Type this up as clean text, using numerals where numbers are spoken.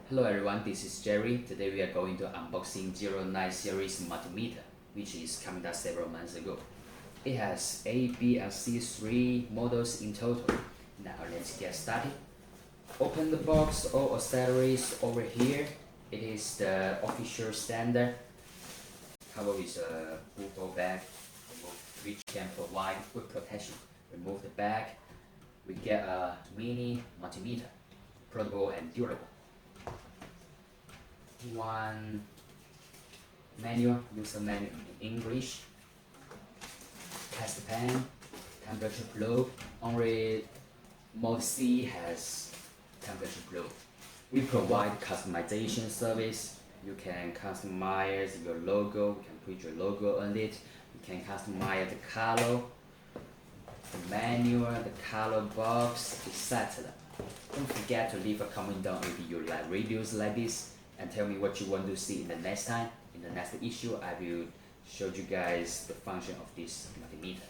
Hello everyone, this is Jerry. Today we are going to unboxing 09 series multimeter, which is coming out several months ago. It has A, B, and C 3 models in total. Now let's get started. Open the box, all accessories over here. It is the official standard. Cover with a bubble bag, which can provide good protection. Remove the bag. We get a mini multimeter, portable and durable. One manual, user manual in English. Test pan, temperature probe. Only Mode C has temperature probe. We provide customization service. You can customize your logo. You can put your logo on it. You can customize the color, the manual, the color box, etc. Don't forget to leave a comment down if you like videos like this and tell me what you want to see in the next time. In the next issue, I will show you guys the function of this multimeter.